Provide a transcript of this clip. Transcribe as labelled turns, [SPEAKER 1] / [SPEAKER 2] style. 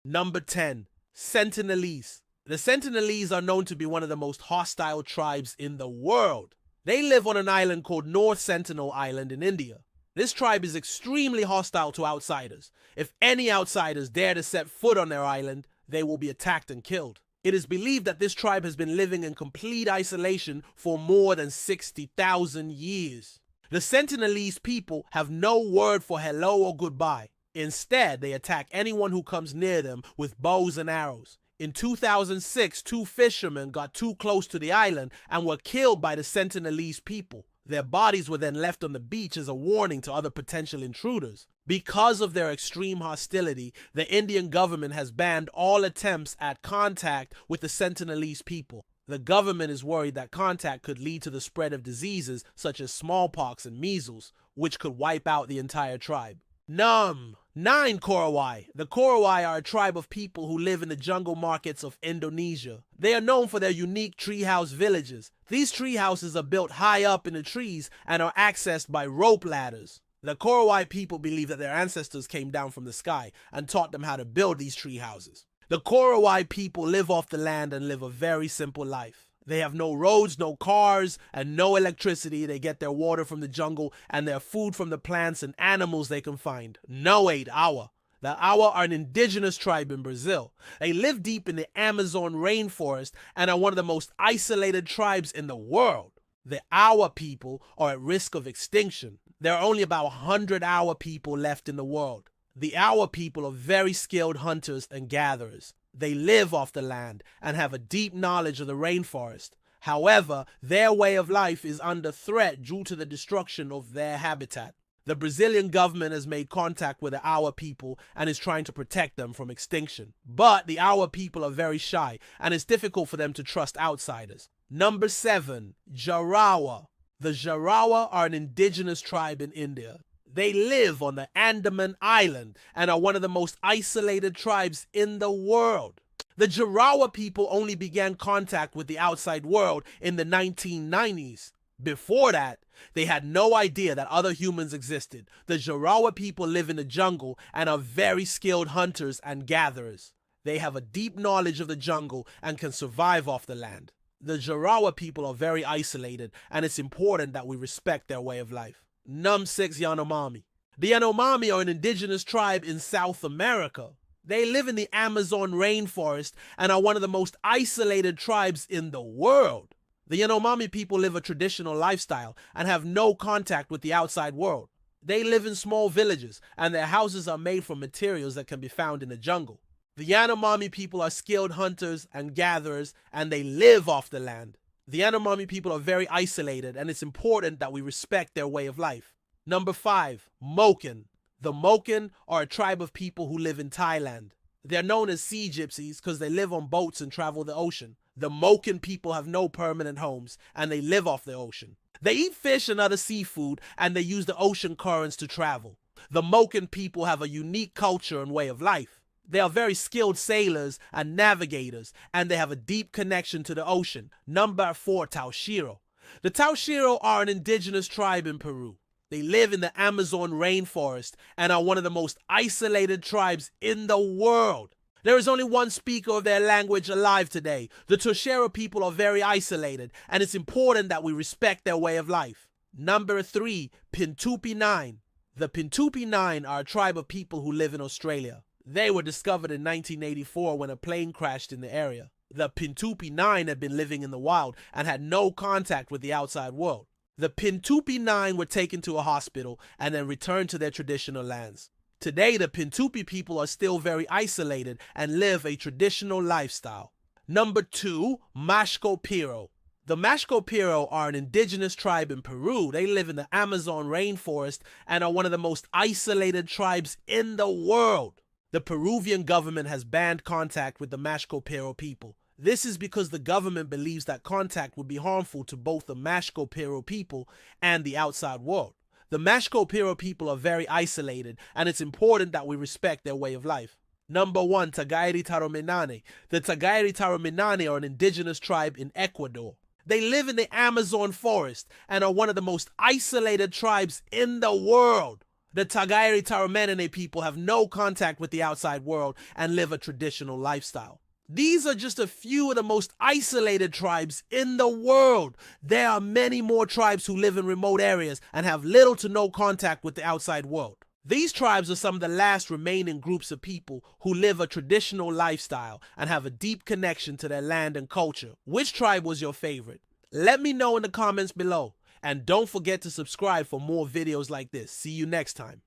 [SPEAKER 1] Number 10. Sentinelese. The Sentinelese are known to be one of the most hostile tribes in the world. They live on an island called North Sentinel Island in India. This tribe is extremely hostile to outsiders. If any outsiders dare to set foot on their island, they will be attacked and killed. It is believed that this tribe has been living in complete isolation for more than 60,000 years. The Sentinelese people have no word for hello or goodbye. Instead, they attack anyone who comes near them with bows and arrows. In 2006, 2 fishermen got too close to the island and were killed by the Sentinelese people. Their bodies were then left on the beach as a warning to other potential intruders. Because of their extreme hostility, the Indian government has banned all attempts at contact with the Sentinelese people. The government is worried that contact could lead to the spread of diseases such as smallpox and measles, which could wipe out the entire tribe. Number 9. Korowai. The Korowai are a tribe of people who live in the jungle markets of Indonesia. They are known for their unique treehouse villages. These treehouses are built high up in the trees and are accessed by rope ladders. The Korowai people believe that their ancestors came down from the sky and taught them how to build these tree houses. The Korowai people live off the land and live a very simple life. They have no roads, no cars, and no electricity. They get their water from the jungle and their food from the plants and animals they can find. No 8 Awa. The Awa are an indigenous tribe in Brazil. They live deep in the Amazon rainforest and are one of the most isolated tribes in the world. The Awa people are at risk of extinction. There are only about 100 Awa people left in the world. The Awa people are very skilled hunters and gatherers. They live off the land and have a deep knowledge of the rainforest. However, their way of life is under threat due to the destruction of their habitat. The Brazilian government has made contact with the Awa people and is trying to protect them from extinction. But the Awa people are very shy and it's difficult for them to trust outsiders. Number 7. Jarawa. The Jarawa are an indigenous tribe in India. They live on the Andaman Island and are one of the most isolated tribes in the world. The Jarawa people only began contact with the outside world in the 1990s. Before that, they had no idea that other humans existed. The Jarawa people live in the jungle and are very skilled hunters and gatherers. They have a deep knowledge of the jungle and can survive off the land. The Jarawa people are very isolated and it's important that we respect their way of life. Number 6. Yanomami. The Yanomami are an indigenous tribe in South America. They live in the Amazon rainforest and are one of the most isolated tribes in the world. The Yanomami people live a traditional lifestyle and have no contact with the outside world. They live in small villages and their houses are made from materials that can be found in the jungle. The Yanomami people are skilled hunters and gatherers and they live off the land. The Yanomami people are very isolated and it's important that we respect their way of life. Number 5. Moken. The Moken are a tribe of people who live in Thailand. They're known as sea gypsies because they live on boats and travel the ocean. The Moken people have no permanent homes and they live off the ocean. They eat fish and other seafood and they use the ocean currents to travel. The Moken people have a unique culture and way of life. They are very skilled sailors and navigators, and they have a deep connection to the ocean. Number 4. Taoshiro. The Taoshiro are an indigenous tribe in Peru. They live in the Amazon rainforest and are one of the most isolated tribes in the world. There is only one speaker of their language alive today. The Taoshiro people are very isolated, and it's important that we respect their way of life. Number 3. Pintupi Nine. The Pintupi Nine are a tribe of people who live in Australia. They were discovered in 1984 when a plane crashed in the area. The Pintupi Nine had been living in the wild and had no contact with the outside world. The Pintupi Nine were taken to a hospital and then returned to their traditional lands. Today, the Pintupi people are still very isolated and live a traditional lifestyle. Number 2. Mashco Piro. The Mashco Piro are an indigenous tribe in Peru. They live in the Amazon rainforest and are one of the most isolated tribes in the world. The Peruvian government has banned contact with the Mashco Piro people. This is because the government believes that contact would be harmful to both the Mashco Piro people and the outside world. The Mashco Piro people are very isolated and it's important that we respect their way of life. Number 1. Tagairi Taromenane. The Tagairi Taromenane are an indigenous tribe in Ecuador. They live in the Amazon forest and are one of the most isolated tribes in the world. The Tagairi Taromenene people have no contact with the outside world and live a traditional lifestyle. These are just a few of the most isolated tribes in the world. There are many more tribes who live in remote areas and have little to no contact with the outside world. These tribes are some of the last remaining groups of people who live a traditional lifestyle and have a deep connection to their land and culture. Which tribe was your favorite? Let me know in the comments below. And don't forget to subscribe for more videos like this. See you next time.